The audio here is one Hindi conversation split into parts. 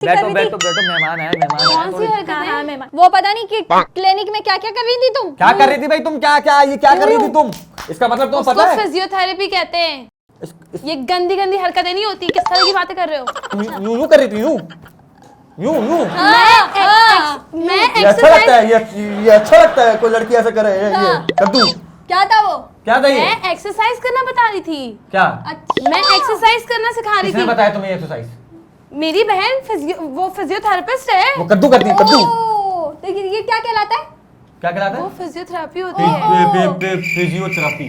बैठो बैठो बैठो, मेहमान है, मेहमान कौन सी है। हरकत है? हाँ मेहमान, वो पता नहीं कि क्लिनिक में क्या क्या कर रही थी तुम। क्या कर रही थी भाई तुम? क्या क्या ये क्या कर रही थी तुम? इसका मतलब तुम्हें पता उसको है? फिजियोथेरेपी कहते हैं। ये गंदी गंदी हरकतें नहीं होती। किस तरह की बातें कर रहे हो? यूं यूं कर रही थी, यूं यूं यूं। मैं ये अच्छा लगता है, ये अच्छा लगता है कोई लड़की ऐसा करे। ये कद्दू क्या था वो? क्या था ये? मैं एक्सरसाइज करना बता रही थी। क्या मैं एक्सरसाइज करना सिखा रही किसने थी। बताया तुम्हें एक्सरसाइज? मेरी बहन वो फिजियोथेरेपिस्ट है। वो कद्दू करती है, कद्दू। ओ, तो ये क्या कहलाता है? क्या कहलाता वो है? फिजियोथेरेपी होती है। फिजियोथेरेपी।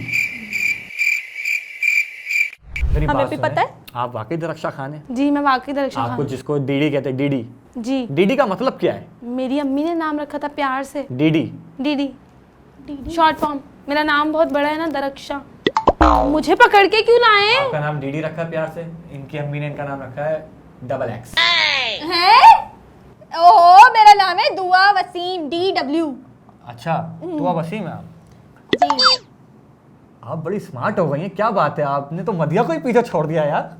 मेरी हमें बात भी सुने, पता है। आप वाकई दरक्षा खान है? जी मैं वाकई दरक्षा आपको खान। जिसको डीडी कहते हैं, डीडी। जी डीडी का मतलब क्या है? मेरी अम्मी ने नाम रखा था प्यार से, डीडी। DD short form. मेरा नाम बहुत बड़ा है ना, दरक्षा। मुझे पकड़ के क्यों लाए? आपका नाम डीडी रखा है प्यार से, इनकी अम्मी ने इनका नाम रखा है डबल एक्स। है? ओहो, मेरा नाम है दुआ वसीम, DW। अच्छा, तो आप वसीम है आप? जी। आप बड़ी स्मार्ट हो गई हैं, क्या बात है, आपने तो मदिया को ही पीछे छोड़ दिया यार।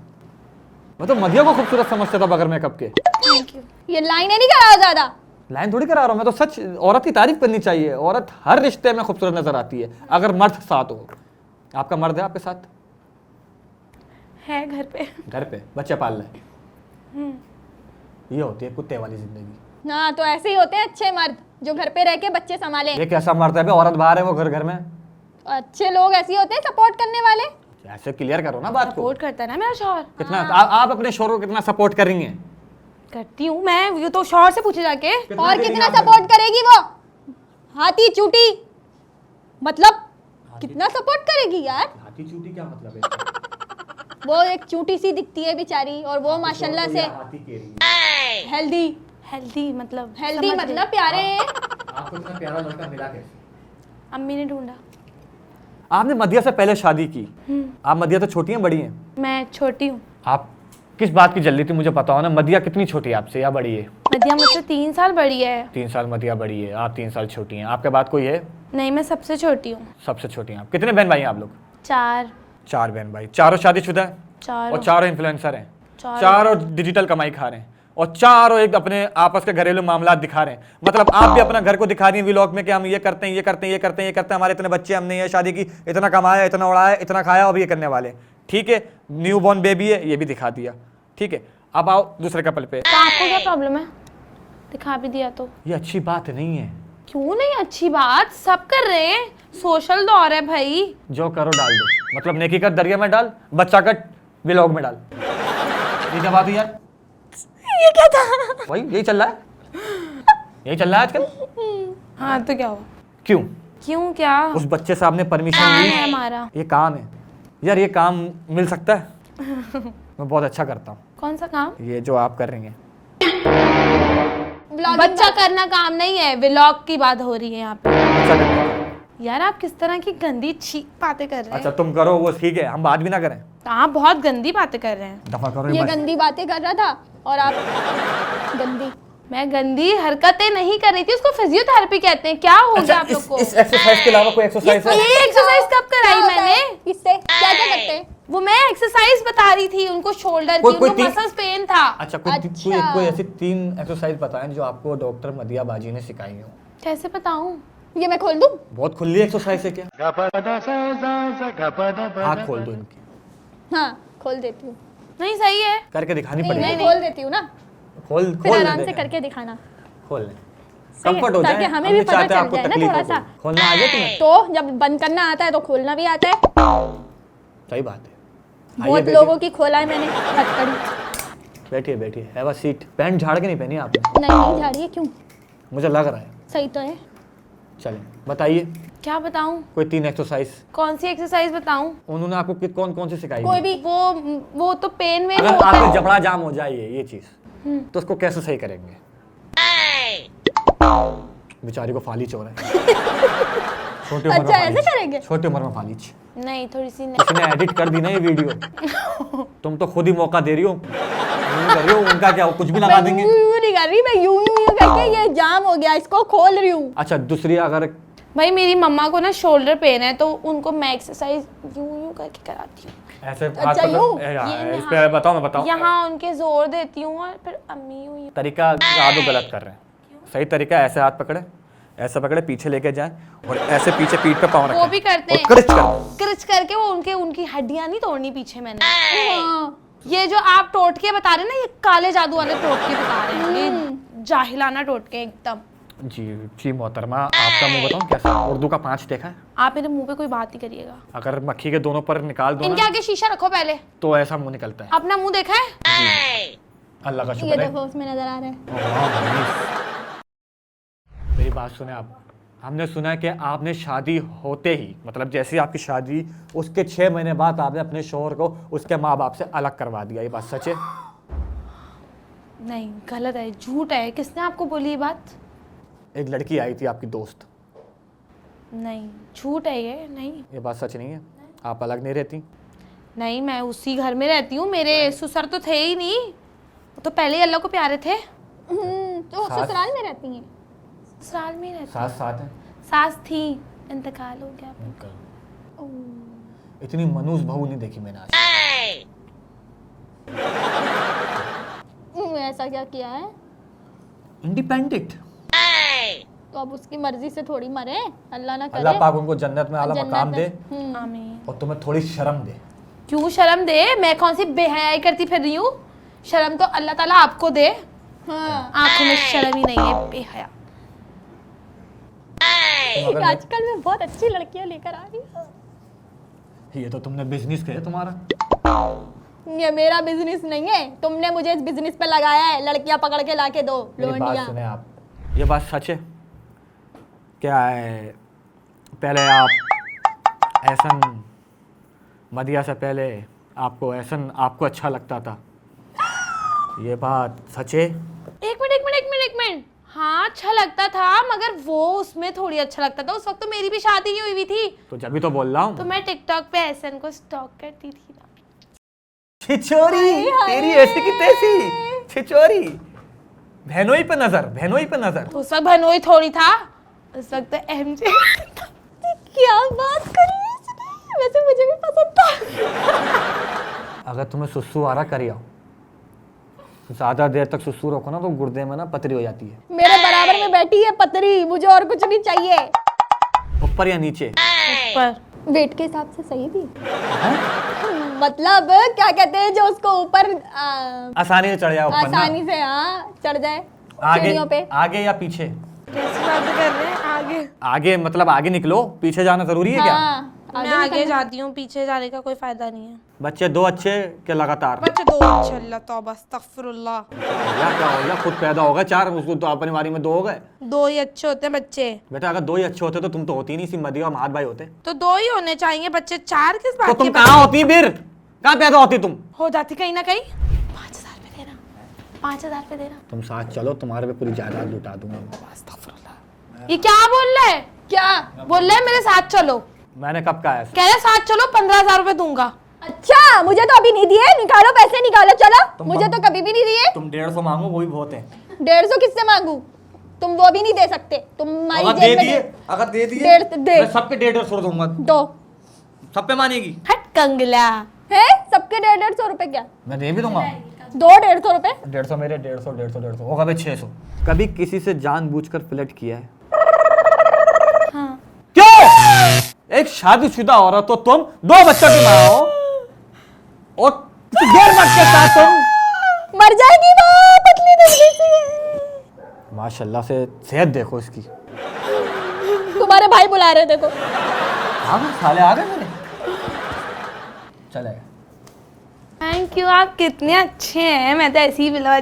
मैं तो मदिया को खूबसूरत समझता था बगैर मेकअप के। Thank you. ये लाइनें नहीं करा ज्यादा। लाइन थोड़ी करा रहा हूँ मैं तो, सच। औरत की तारीफ करनी चाहिए। औरत हर रिश्ते में खूबसूरत नजर आती है अगर मर्द साथ हो। आपका मर्द है आपके साथ? है घर पे। घर पे बच्चे पाल रहे। ये होती है कुत्ते वाली जिंदगी। हाँ, तो ऐसे ही होते हैं अच्छे मर्द, जो घर पे रह के बच्चे संभाले। ये कैसा मर्द है बे? औरत बाहर है, वो घर घर में। अच्छे लोग ऐसे ही होते हैं, सपोर्ट करने वाले। ऐसे क्लियर करो ना बात को। सपोर्ट करता है ना मेरा शौहर। कितना आप अपने शोर को कितना सपोर्ट कर रही हैं? करती हूँ मैं, ये तो शौहर से पूछे जाके। और कितना सपोर्ट करेगी वो? हाथी चूटी मतलब कितना सपोर्ट करेगी यार। हाथी चूटी क्या मतलब है? वो एक चूटी सी दिखती है बेचारी, और वो माशाल्लाह से हाथी कह रही है। हेल्दी। हेल्दी मतलब हेल्दी समझ मतलब प्यारे हैं। आपको इतना प्यारा लड़का मिला कैसे? गई। अम्मी ने ढूंढा। आपने मदिया से पहले शादी की। आप मदिया तो छोटी हैं बड़ी हैं? मैं छोटी हूँ। आप किस बात की जल्दी थी मुझे पता हो ना। मदिया कितनी छोटी है आपसे या बड़ी है? मदिया मुझसे 3 साल बड़ी है। 3 साल मदिया बड़ी है, आप 3 साल छोटी हैं। आपके बाद कोई है? नहीं, मैं सबसे छोटी हूँ। सबसे छोटी हैं आप। कितने बहन भाई हैं आप लोग? 4 4 बहन भाई। चारों शादीशुदा हैं? 4 और चारों इन्फ्लुएंसर हैं? चारों। चारों डिजिटल कमाई खा रहे हैं और चारों एक अपने आपस के घरेलू मामला दिखा रहे हैं। मतलब आप भी अपना घर को दिखा रही हैं व्लॉग में कि हम ये करते हैं, ये करते हैं, ये करते हैं, ये करते हैं, हमारे इतने बच्चे, हमने ये शादी की, इतना कमाया, इतना उड़ाया, इतना खाया, अब ये करने वाले हैं। ठीक है, न्यू बॉर्न बेबी है, ये भी दिखा दिया। ठीक है, अब आओ दूसरे कपल पे। तो आपको क्या प्रॉब्लम है? दिखा भी दिया तो? ये अच्छी बात नहीं है। क्यों नहीं अच्छी बात? सब कर रहे हैं, सोशल दौर है भाई। जो करो डाल दो, मतलब नेकी कर दरिया में डाल, बच्चा कट व्लॉग में डाल। ये क्या बात हुई यार? ये क्या था? वही यही चल रहा है, यही चल रहा है आजकल। हाँ तो क्या हुआ? क्यों? क्यों क्या? उस बच्चे साहब ने परमिशन काम ली। है हमारा। ये काम है यार, ये काम मिल सकता है? मैं बहुत अच्छा करता हूँ कौन सा काम? ये जो आप कर रही हैं। बच्चा करना काम नहीं है, व्लॉग की बात हो रही है यहाँ पे। अच्छा करता हूँ। यार आप किस तरह की गंदी छी बातें कर रहे अच्छा हैं। तुम करो वो ठीक है, हम बात भी ना करें। आप बहुत गंदी बातें कर रहे हैं। दफा करो ये मत। गंदी बातें कर रहा था और आप गंदी। मैं गंदी हरकतें नहीं कर रही थी, उसको फिजियोथेरेपी कहते हैं। क्या हो गया आप लोग को? इस एक्सरसाइज के अलावा कोई एक्सरसाइज है? ये एक्सरसाइज कब कराई मैंने? इससे क्या क्या करते हैं? वो मैं एक्सरसाइज बता रही थी उनको, शोल्डर की, कोई उनको तीन- मसल्स पेन था। अच्छा कोई ऐसी 3 एक्सरसाइज बताएं जो आपको डॉक्टर मदिया बाजी ने सिखाई हो। कैसे बताऊं? ये मैं खोल दूं? बहुत खुली एक्सरसाइज है क्या? हाथ खोल दो इनके। हाँ, खोल देती हूँ। नहीं सही है। करके दिखानी नहीं, पड़ेगी। मैं खोल देती हूँ ना, खोल फिर खोल आराम लें, से देखें। करके दिखाना। खोल लें, सही है, कंफर्ट हो जाए। ताकि हमें हम भी नहीं पता चाहते चल आपको जाए ना तकलीफ थोड़ा हो। सा। खोलना आ गया तुम्हें? तो जब बंद करना आता है तो खोलना भी आता है। सही बात है। आइए बहुत बैठिए। लोगों की खोला है मैंने हथकड़ी। बैठिए बैठिए, हैव अ सीट। पैंट झाड़ के नहीं पहनी आपने? नहीं जा रही है, क्यों? मुझे लग रहा है। सही तो है। चलें बताइए क्या बताऊं? कोई 3 एक्सरसाइज। कौन सी एक्सरसाइज बताऊं? उन्होंने आपको कौन कौन सी सिखाई? कोई भी। वो तो पेन में अगर होता आपका है। जबड़ा जाम हो जाए ये चीज, तो उसको कैसे सही करेंगे? बेचारी को फालिच हो रहा है। छोटी उम्र में अच्छा, ऐसे फालिच। करेंगे? छोटी उम्र में फालिच। नहीं थोड़ी सी नहीं। किसने एडिट कर दी ना ये वीडियो? तुम तो खुद ही मौका दे रही हो। नहीं कर रही हो, उनका क्या कुछ भी लगा मैं देंगे। यूं नहीं कर रही, मैं यूं यूं करके ये जाम हो गया, इसको खोल रही हूँ। अच्छा दूसरी, अगर भाई मेरी मम्मा को ना शोल्डर पेन है तो उनको मैं एक्सरसाइज यूं यूं करके कराती हूँ। ऐसे अच्छा, हाथ पकड़- यूं? इस पे बताओ, मैं बताऊं यहाँ उनके जोर देती हूँ और फिर अम्मी हुई। तरीका आप गलत कर रहे हैं। सही तरीका ऐसे हाथ पकड़े, ऐसे पकड़े, पीछे लेके जाए और ऐसे पीछे पीठ पे पाँव रखें वो भी करते और हैं। क्रच कर। क्रच करके वो उनकी हड्डियां नहीं तोड़नी पीछे मैंने। हाँ। ये जो आप टोटके बता रहे हैं ना, ये काले जादू वाले टोटके बता रहे हैं, ये जाहिलाना टोटके एकदम। जी जी मोहतरमा, आपका मुंह बताऊं कैसा? उर्दू का 5 देखा है? आप मेरे मुंह पे कोई बात नहीं करिएगा। अगर मक्खी के दोनों पर निकाल दो इनके ना, आगे शीशा रखो पहले, तो ऐसा मुंह निकलता है। अपना मुंह देखा है? अल्लाह का ये शुक्र है। देखो उसमें नजर आ रहा है। मेरी बात सुने आप। हमने सुना है कि आपने शादी होते ही, मतलब जैसे आपकी शादी, उसके 6 महीने बाद आपने अपने शौहर को उसके माँ बाप से अलग करवा दिया। ये बात सच है? नहीं, गलत है, झूठ है। किसने आपको बोली ये बात? एक लड़की आई थी आपकी दोस्त। नहीं, झूठ है ये। नहीं ये बात सच नहीं है? आप अलग नहीं रहती? नहीं, मैं उसी घर में रहती हूँ। मेरे ससुर तो थे ही नहीं, वो तो पहले ही अल्लाह को प्यारे थे। तो सास- ससुराल में रहती हैं? ससुराल में ही रहती। साथ साथ है? सास थी, इंतकाल हो गया। इतनी मनुष बहू नहीं देखी मैंने आज। ऐसा क्या किया है? इंडिपेंडेंट। तो अब उसकी मर्जी से थोड़ी मरे, अल्लाह ना करे। अल्लाह पाक उनको जन्नत में आला जन्नत मकाम में- दे आमीन। और तुम्हें थोड़ी शर्म दे। क्यों शर्म दे? मैं कौन सी बेहयाई करती फिर रही हूँ? शर्म तो अल्लाह ताला आपको दे। हाँ। आंखों में शर्म ही नहीं है, बेहया। तुम अगर आजकल मैं बहुत अच्छी लड़कियां लेकर आ रही हूँ। ये तो तुमने बिजनेस किया तुम्हारा। ये मेरा बिजनेस नहीं है, तुमने मुझे इस बिजनेस पे लगाया है। लड़कियां पकड़ के लाके दो मेरी बात लोंडियां। सुने आप, ये बात सच है? क्या है, पहले आप ऐसन, मदिया से पहले आपको ऐसन आपको अच्छा लगता था, ये बात सच है? एक मिनट। हाँ, अच्छा लगता था, मगर वो उसमें थोड़ी अच्छा लगता था। उस वक्त तो मेरी भी शादी ही हुई थी, तो जब भी तो बोल रहा हूँ। तो मैं टिकटॉक पे एहसन को स्टॉक करती थी ना। छिछोरी, तेरी ऐसी की तैसी छिछोरी। बहनोई पे नजर, बहनोई पे नजर। तो उस वक्त भनोई थोड़ी था, उस वक्त तो एमजे। क्या बात करी है इसने? वैसे मुझे भी पसंद था। अगर तुम्हें सुसु आ रहा करी आओ। ज्यादा देर तक सुसु रखो ना तो गुर्दे में ना पतरी हो जाती है। मेरे बराबर में बैठी है पतरी, मुझे और कुछ नहीं चाहिए। ऊपर या नीचे? ऊपर। वेट के हिसाब से सही थी। मतलब क्या कहते हैं, जो उसको ऊपर आसानी से चढ़ जाओ ऊपर ना। आसानी से हाँ चढ़ जाए आगे, सीढ़ियों पे। आगे या पीछे? कैसी बातें कर रहे हैं? आगे। आगे मतलब आगे निकलो, पीछे जाना जरूरी है क्या? हाँ, मैं आगे जाती हूँ, पीछे जाने का कोई फायदा नहीं है। बच्चे 2 अच्छे के लगातार? बच्चे 2 अच्छे, अल्लाह तौबा अस्तगफिरुल्लाह। या क्या हो गया, खुद पैदा होगा 4, उसको तो अपनी बारी में 2 हो गए। 2 ही अच्छे होते हैं बच्चे। बेटा अगर 2 ही अच्छे होते तो तुम तो होती नहीं सी मदिया और महाद भाई होते। तो 2 ही होने चाहिए बच्चे, 4 किस तो बात तुम के? कहाँ होती फिर? कहाँ पैदा होती तुम? हो जाती कहीं ना कहीं। 5000 पे देना, 5000 पे देना। तुम साथ चलो, तुम्हारे पे पूरी जायदाद लुटा दूंगा। ये क्या बोल रहा है? क्या बोल रहा है मेरे साथ चलो। मैंने कब कहा है? कह रहे साथ चलो, 15,000 रुपए दूंगा। अच्छा, मुझे तो अभी नहीं दिए। निकालो पैसे, निकालो चलो। मुझे तो कभी भी नहीं दिए। तुम 150 मांगो वो भी बहुत है। 150 किससे मांगू? तुम वो भी नहीं दे सकते। तुम्हारी अगर दे जेब में दिए, अगर दे दिए 150 दे मैं सबके 150 छोड़ दूंगा। दो सब पे मानेगी? हट कंगला। है सबके 150 रुपए। क्या मैं दे भी दूंगा। दो 150 रुपए? 150 मेरे, 150 होगा भाई 600। कभी किसी से जानबूझकर फ्लर्ट किया है? हाँ। क्यों? एक शादीशुदा औरत हो तुम, 2 बच्चों की माँ हो और गैर मर्द के साथ तुम मर जाएगी वो, पतली दुबली सी है। माशाल्लाह से सेहत देखो इसकी। तुम्हारे भाई बुला रहे, देखो। आ गए साले, आ गए मेरे। चले थैंक यू, आप कितने अच्छे हैं। मैं तो ऐसी ही बुला।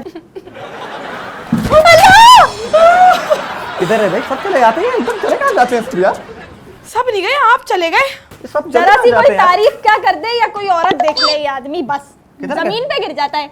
किधर है भाई? सब चले जाते हैं, एकदम चले कहाँ जाते हैं स्त्रियाँ? सब नहीं गए, आप चले गए। सब चले जरा कहाँ सी जाते कोई हैं यार? तारीफ क्या कर दे या कोई औरत देख ले, ये आदमी बस किधर जमीन पे गिर जाता है।